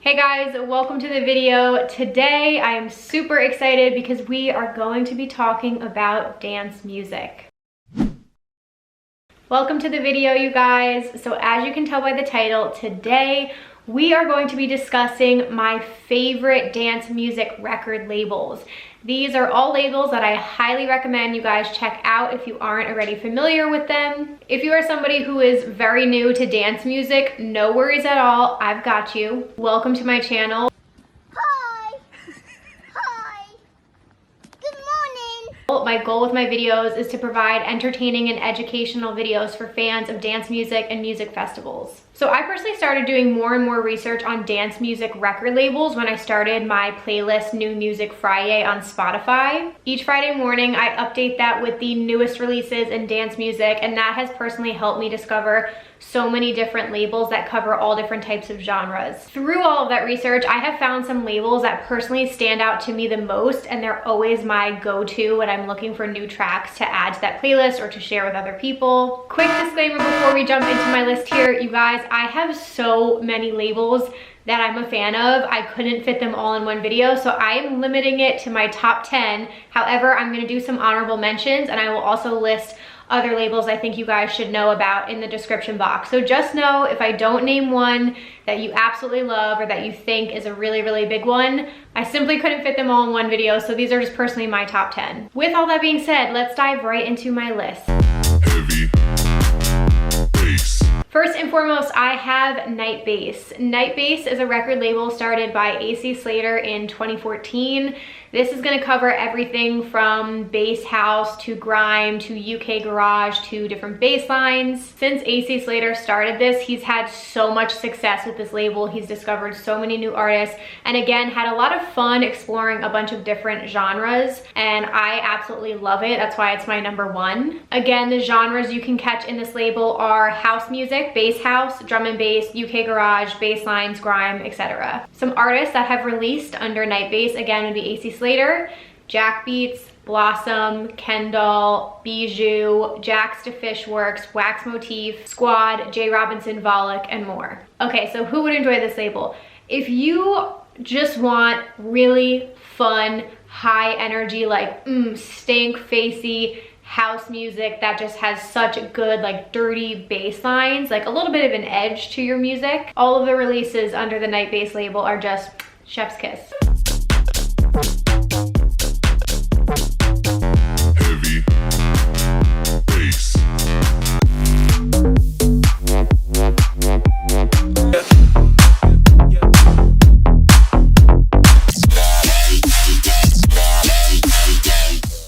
Hey guys, welcome to the video. Today I am super excited because we are going to be talking about dance music. Welcome to the video, you guys. So as you can tell by the title, today we are going to be discussing my favorite dance music record labels. These are all labels that I highly recommend you guys check out if you aren't already familiar with them. If you are somebody who is very new to dance music, no worries at all, I've got you. Welcome to my channel. Hi! Hi! Good morning! My goal with my videos is to provide entertaining and educational videos for fans of dance music and music festivals. So I personally started doing more and more research on dance music record labels when I started my playlist New Music Friday on Spotify. Each Friday morning, I update that with the newest releases in dance music, and that has personally helped me discover so many different labels that cover all different types of genres. Through all of that research, I have found some labels that personally stand out to me the most, and they're always my go-to when I'm looking for new tracks to add to that playlist or to share with other people. Quick disclaimer before we jump into my list here, you guys, I have so many labels that I'm a fan of. I couldn't fit them all in one video, so I am limiting it to my top 10. However, I'm gonna do some honorable mentions, and I will also list other labels I think you guys should know about in the description box. So just know if I don't name one that you absolutely love or that you think is a really, really big one, I simply couldn't fit them all in one video, so these are just personally my top 10. With all that being said, let's dive right into my list. Heavy bass. First and foremost, I have Night Bass. Night Bass is a record label started by AC Slater in 2014. This is gonna cover everything from bass house to grime to UK garage to different bass lines. Since AC Slater started this, he's had so much success with this label. He's discovered so many new artists and again, had a lot of fun exploring a bunch of different genres, and I absolutely love it. That's why it's my number one. Again, the genres you can catch in this label are house music, bass house, drum and bass, UK garage, bass lines, grime, etc. Some artists that have released under Night Bass again would be AC Slater, Jackbeats, Blossom, Kendall, Bijou, Jax to Fishworks, Wax Motif, Squad, J. Robinson, Volek, and more. Okay, so who would enjoy this label? If you just want really fun, high energy, like stank facey house music that just has such good, like dirty bass lines, like a little bit of an edge to your music, all of the releases under the Night Bass label are just chef's kiss. Heavy bass.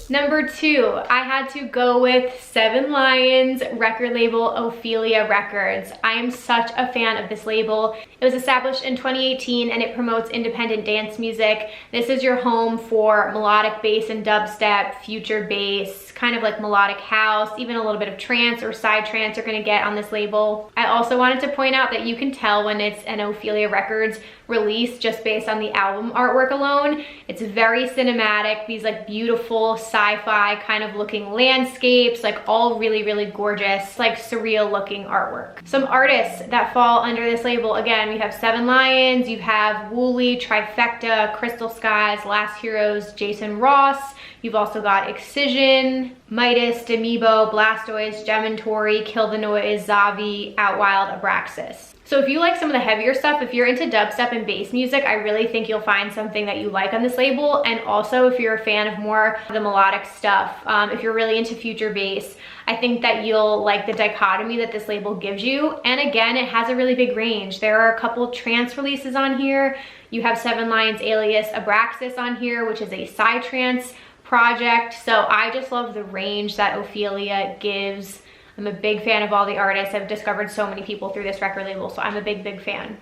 Number two, I had to go with Seven Lions record label Ophelia Records. I am such a fan of this label. It was established in 2018 and it promotes independent dance music. This is your home for melodic bass and dubstep, future bass, kind of like melodic house, even a little bit of trance or side trance you're gonna get on this label. I also wanted to point out that you can tell when it's an Ophelia Records release just based on the album artwork alone. It's very cinematic, these like beautiful sci-fi kind of looking landscapes, like all really, really gorgeous, like surreal looking artwork. Some artists that fall under this label, again, we have Seven Lions, you have Wooly, Trifecta, Crystal Skies, Last Heroes, Jason Ross. You've also got Excision, Midas, Demibo, Blastoise, Gementori, Kill the Noise, Zavi, Outwild, Abraxas. So if you like some of the heavier stuff, if you're into dubstep and bass music, I really think you'll find something that you like on this label. And also if you're a fan of more of the melodic stuff, if you're really into future bass, I think that you'll like the dichotomy that this label gives you. And again, it has a really big range. There are a couple trance releases on here. You have Seven Lions alias Abraxas on here, which is a psytrance project. So I just love the range that Ophelia gives. I'm a big fan of all the artists. I've discovered so many people through this record label, so I'm a big, big fan.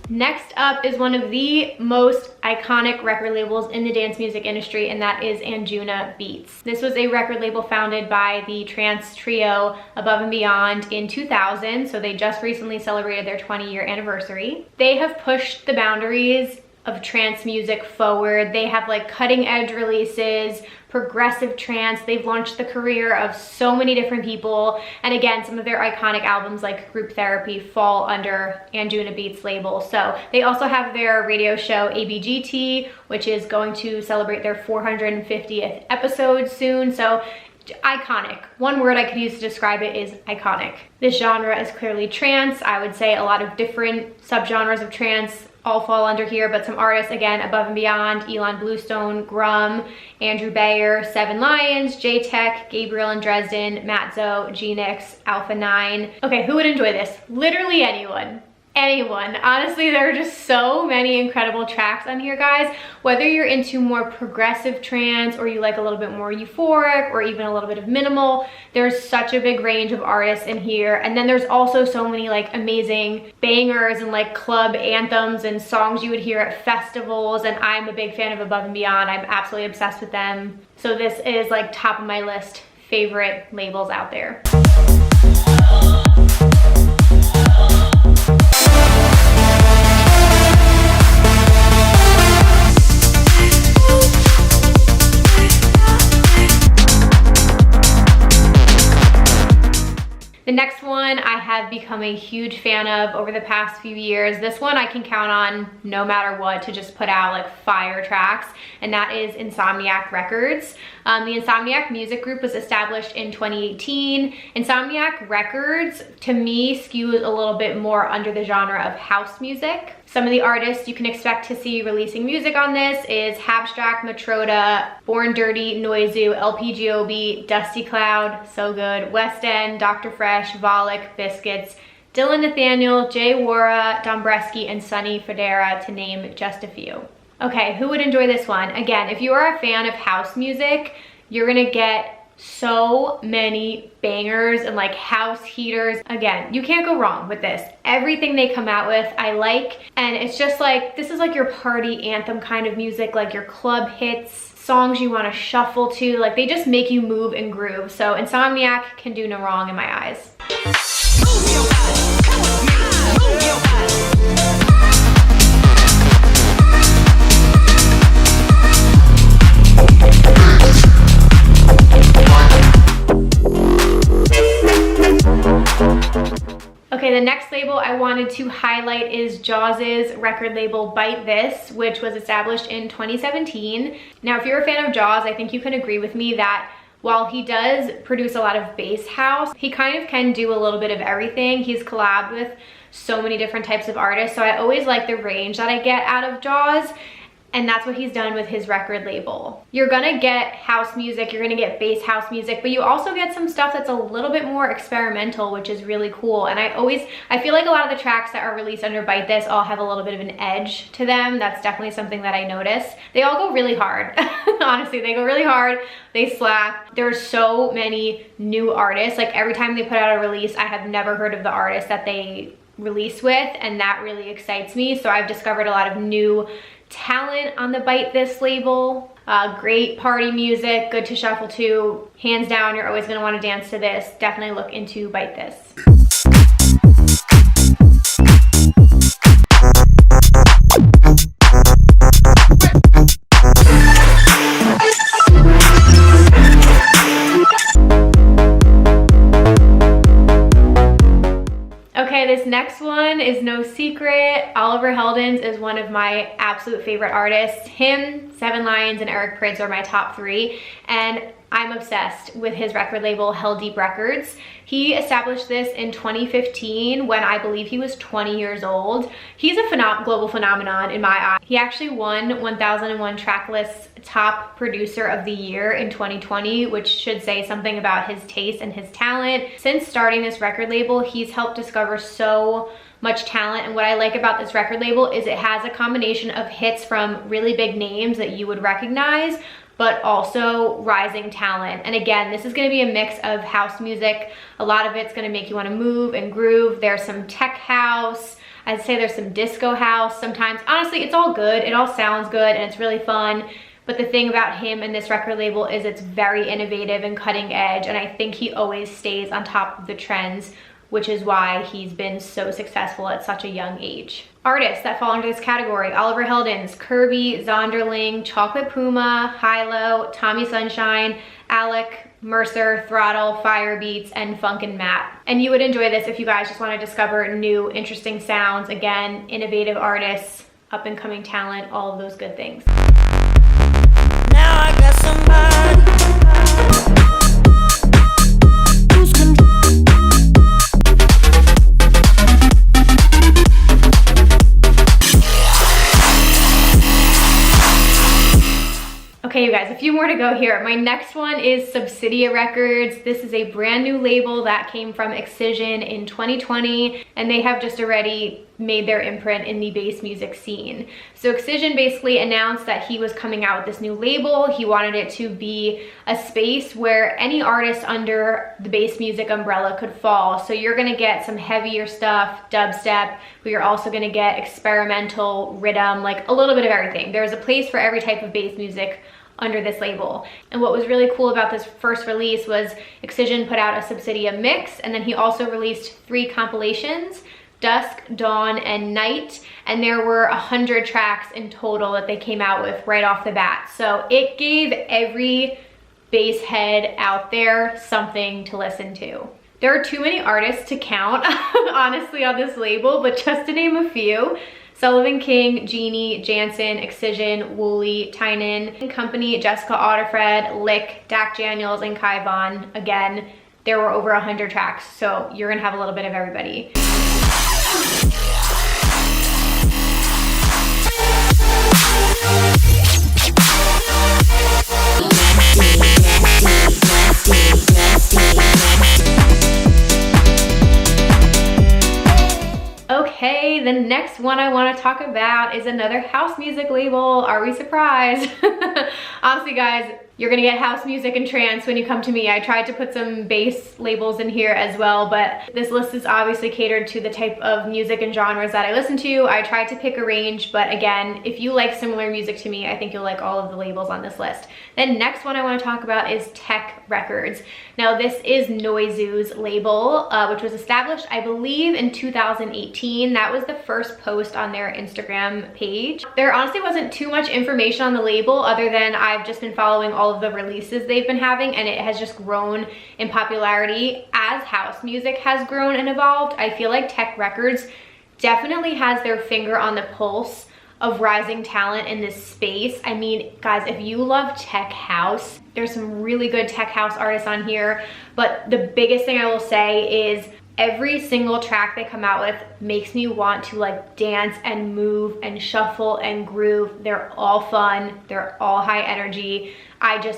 Next up, up is one of the most iconic record labels in the dance music industry, and that is Anjunabeats. This was a record label founded by the trance trio Above and Beyond in 2000, so they just recently celebrated their 20-year anniversary. They have pushed the boundaries of trance music forward. They have like cutting edge releases, progressive trance. They've launched the career of so many different people. And again, some of their iconic albums like Group Therapy fall under Anjunabeats label. So they also have their radio show ABGT, which is going to celebrate their 450th episode soon. So iconic. One word I could use to describe it is iconic. This genre is clearly trance. I would say a lot of different subgenres of trance all fall under here, but some artists, again, Above and Beyond, Elon Bluestone, Grum, Andrew Bayer, Seven Lions, J-Tech, Gabriel and Dresden, Matzo, Genix, Alpha 9. Okay, who would enjoy this? Literally anyone. Anyone. Honestly, there are just so many incredible tracks on here, guys. Whether you're into more progressive trance or you like a little bit more euphoric or even a little bit of minimal, there's such a big range of artists in here. And then there's also so many like amazing bangers and like club anthems and songs you would hear at festivals. And I'm a big fan of Above and Beyond. I'm absolutely obsessed with them. So this is like top of my list favorite labels out there. The next one I have become a huge fan of over the past few years. This one I can count on no matter what to just put out like fire tracks, and that is Insomniac Records. The Insomniac music group was established in 2018. Insomniac Records, to me, skews a little bit more under the genre of house music. Some of the artists you can expect to see releasing music on this is Habstract, Matroda, Born Dirty, Noizu, LPGOB, Dusty Cloud, So Good, West End, Dr. Fresh, Volek, Biscuits, Dylan Nathaniel, Jay Wara, Dombresky, and Sonny Federa, to name just a few. Okay, who would enjoy this one? Again, if you are a fan of house music, you're gonna get so many bangers and like house heaters. Again, you can't go wrong with this. Everything they come out with, I like. And it's just like, this is like your party anthem kind of music, like your club hits, songs you want to shuffle to. Like they just make you move and groove. So Insomniac can do no wrong in my eyes. Move your body, come with me, move your body. Okay, the next label I wanted to highlight is Jaws' record label Bite This, which was established in 2017. Now, if you're a fan of Jaws, I think you can agree with me that while he does produce a lot of bass house, he kind of can do a little bit of everything. He's collabed with so many different types of artists, so I always like the range that I get out of Jaws. And that's what he's done with his record label. You're gonna get house music, you're gonna get bass house music, but you also get some stuff that's a little bit more experimental, which is really cool. And I feel like a lot of the tracks that are released under Bite This all have a little bit of an edge to them. That's definitely something that I notice. They all go really hard. Honestly, they go really hard, they slap. There are so many new artists. Like every time they put out a release, I have never heard of the artist that they release with, and that really excites me. So I've discovered a lot of new talent on the Bite This label. Great party music, good to shuffle to. Hands down, you're always gonna wanna dance to this. Definitely look into Bite This. Okay, this next one is no secret. Oliver Heldens is one of my absolute favorite artists. Him, Seven Lions, and Eric Prydz are my top three, and I'm obsessed with his record label, Heldeep Records. He established this in 2015 when I believe he was 20 years old. He's a global phenomenon in my eye. He actually won 1001 Tracklist's Top Producer of the Year in 2020, which should say something about his taste and his talent. Since starting this record label, he's helped discover so much talent, and what I like about this record label is it has a combination of hits from really big names that you would recognize, but also rising talent. And again, this is gonna be a mix of house music. A lot of it's gonna make you wanna move and groove. There's some tech house. I'd say there's some disco house sometimes. Honestly, it's all good. It all sounds good and it's really fun. But the thing about him and this record label is it's very innovative and cutting edge, and I think he always stays on top of the trends, which is why he's been so successful at such a young age. Artists that fall under this category: Oliver Heldens, Kirby, Zonderling, Chocolate Puma, Hilo, Tommy Sunshine, Alec, Mercer, Throttle, Firebeats, and Funk and Matt. And you would enjoy this if you guys just want to discover new, interesting sounds. Again, innovative artists, up and coming talent, all of those good things. Now I got somebody who's Okay, you guys, a few more to go here. My next one is Subsidia Records. This is a brand new label that came from Excision in 2020, and they have just already made their imprint in the bass music scene. So Excision basically announced that he was coming out with this new label. He wanted it to be a space where any artist under the bass music umbrella could fall. So you're gonna get some heavier stuff, dubstep, but you're also gonna get experimental, rhythm, like a little bit of everything. There's a place for every type of bass music under this label. And what was really cool about this first release was Excision put out a Subsidia mix, and then he also released 3 compilations: Dusk, Dawn, and Night, and there were 100 tracks in total that they came out with right off the bat. So it gave every bass head out there something to listen to. There are too many artists to count, honestly, on this label, but just to name a few: Sullivan King, Genie, Jansen, Excision, Wooly, Tynan Company, Jessica Otterfred, Lick, Dak Daniels, and Kai Von. Again, there were over 100 tracks, so you're gonna have a little bit of everybody. Okay, the next one I want to talk about is another house music label. Are we surprised? Honestly, guys, you're gonna get house music and trance when you come to me. I tried to put some bass labels in here as well, but this list is obviously catered to the type of music and genres that I listen to. I tried to pick a range, but again, if you like similar music to me, I think you'll like all of the labels on this list. Then next one I want to talk about is Techne Records. Now this is Noizu's label, which was established, I believe, in 2018. That was the first post on their Instagram page. There honestly wasn't too much information on the label other than I've just been following all of the releases they've been having, and it has just grown in popularity as house music has grown and evolved. I feel like Techne Records definitely has their finger on the pulse of rising talent in this space. I mean, guys, if you love tech house, there's some really good tech house artists on here, but the biggest thing I will say is every single track they come out with makes me want to like dance and move and shuffle and groove. They're all fun, they're all high energy.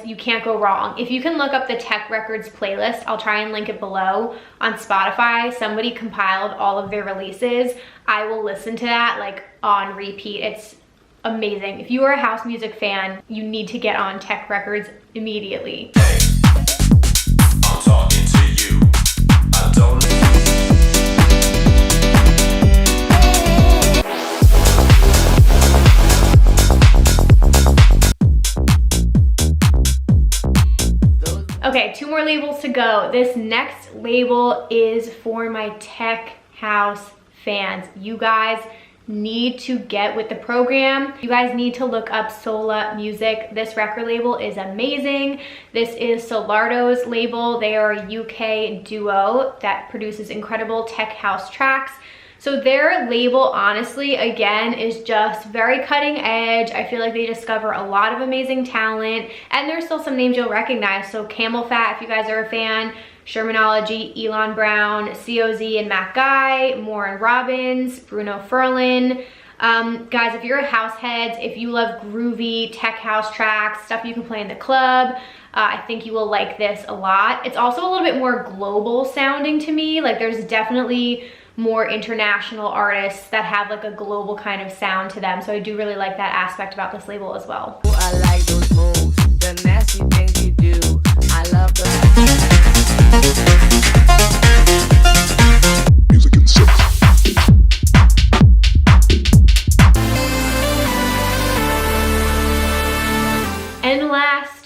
You can't go wrong. If you can look up the Techne Records playlist, I'll try and link it below on Spotify. Somebody compiled all of their releases. I will listen to that like on repeat. It's amazing. If you are a house music fan, you need to get on Techne Records immediately. I'm talking to you. I don't Okay, 2 more labels to go. This next label is for my tech house fans. You guys need to get with the program. You guys need to look up Sola Music. This record label is amazing. This is Solardo's label. They are a UK duo that produces incredible tech house tracks. So their label, honestly, again, is just very cutting edge. I feel like they discover a lot of amazing talent, and there's still some names you'll recognize. So Camel Fat, if you guys are a fan, Shermanology, Elon Brown, COZ and Mac Guy, Moore and Robbins, Bruno Furlan. Guys, if you're a house heads, if you love groovy tech house tracks, stuff you can play in the club, I think you will like this a lot. It's also a little bit more global sounding to me. Like there's definitely more international artists that have like a global kind of sound to them. So I do really like that aspect about this label as well. I like those moves, the nasty things you do. I love the music and sex.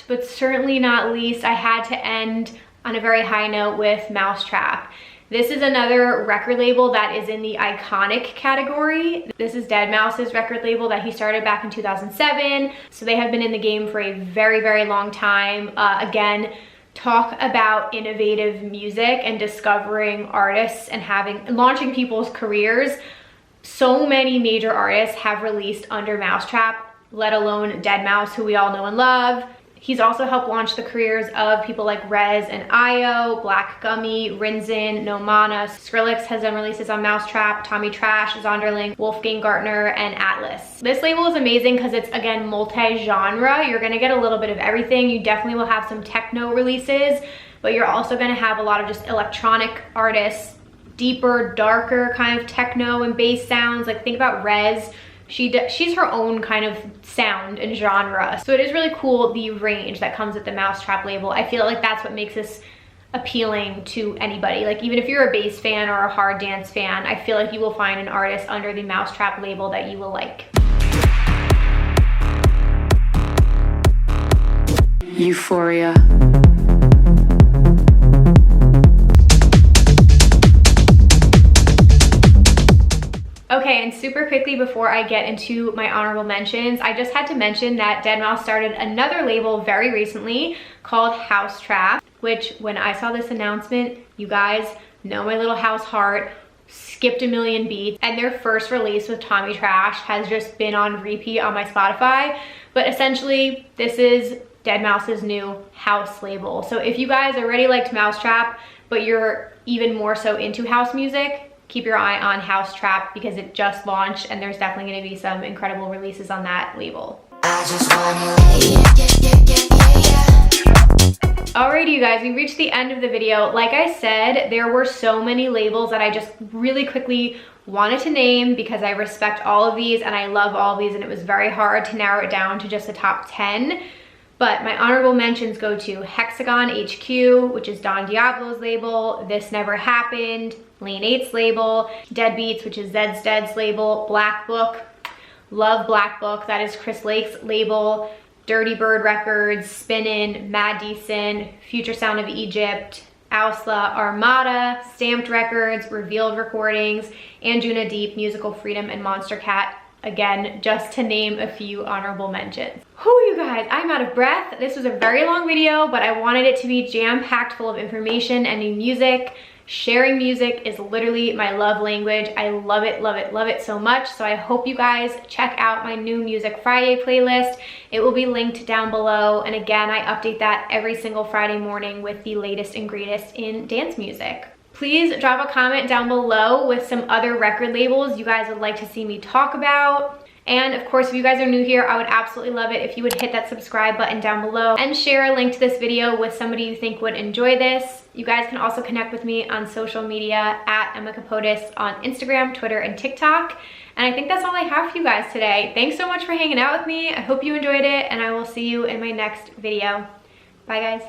but certainly not least, I had to end on a very high note with Mousetrap. This is another record label that is in the iconic category. This is Deadmau5's record label that he started back in 2007. So they have been in the game for a very, very long time. Again, talk about innovative music and discovering artists and launching people's careers. So many major artists have released under Mousetrap, let alone Deadmau5, who we all know and love. He's also helped launch the careers of people like Rez and Io, Black Gummy, Rinzin, No Mana. Skrillex has done releases on Mousetrap, Tommy Trash, Zonderling, Wolfgang Gartner, and Atlas. This label is amazing because it's, again, multi-genre. You're gonna get a little bit of everything. You definitely will have some techno releases, but you're also gonna have a lot of just electronic artists, deeper, darker kind of techno and bass sounds. Like, think about Rez. She's her own kind of sound and genre. So it is really cool, the range that comes with the Mousetrap label. I feel like that's what makes this appealing to anybody. Like, even if you're a bass fan or a hard dance fan, I feel like you will find an artist under the Mousetrap label that you will like. Euphoria. Okay, and super quickly before I get into my honorable mentions, I just had to mention that Deadmau5 started another label very recently called House Trap, which when I saw this announcement, you guys know my little house heart, skipped a million beats, and their first release with Tommy Trash has just been on repeat on my Spotify. But essentially, this is Deadmau5's new house label. So if you guys already liked Mousetrap, but you're even more so into house music, keep your eye on House Trap because it just launched and there's definitely going to be some incredible releases on that label. Alrighty, you guys, we reached the end of the video. Like I said, there were so many labels that I just really quickly wanted to name because I respect all of these and I love all of these, and it was very hard to narrow it down to just the top 10. But my honorable mentions go to Hexagon HQ, which is Don Diablo's label, This Never Happened, Lane 8's label, Deadbeats, which is Zed's Dead's label, Blackbook, love Blackbook, that is Chris Lake's label, Dirtybird Records, Spinn, Mad Decent, Future Sound of Egypt, OWSLA, Armada, Stamped Records, Revealed Recordings, Anjunadeep, Musical Freedom, and Monstercat. Again, just to name a few honorable mentions. Whew, you guys, I'm out of breath. This was a very long video, but I wanted it to be jam-packed full of information and new music. Sharing music is literally my love language. I love it, love it, love it so much. So I hope you guys check out my new Music Friday playlist. It will be linked down below. And again, I update that every single Friday morning with the latest and greatest in dance music. Please drop a comment down below with some other record labels you guys would like to see me talk about. And of course, if you guys are new here, I would absolutely love it if you would hit that subscribe button down below and share a link to this video with somebody you think would enjoy this. You guys can also connect with me on social media at Emma Kapotes on Instagram, Twitter, and TikTok. And I think that's all I have for you guys today. Thanks so much for hanging out with me. I hope you enjoyed it, and I will see you in my next video. Bye, guys.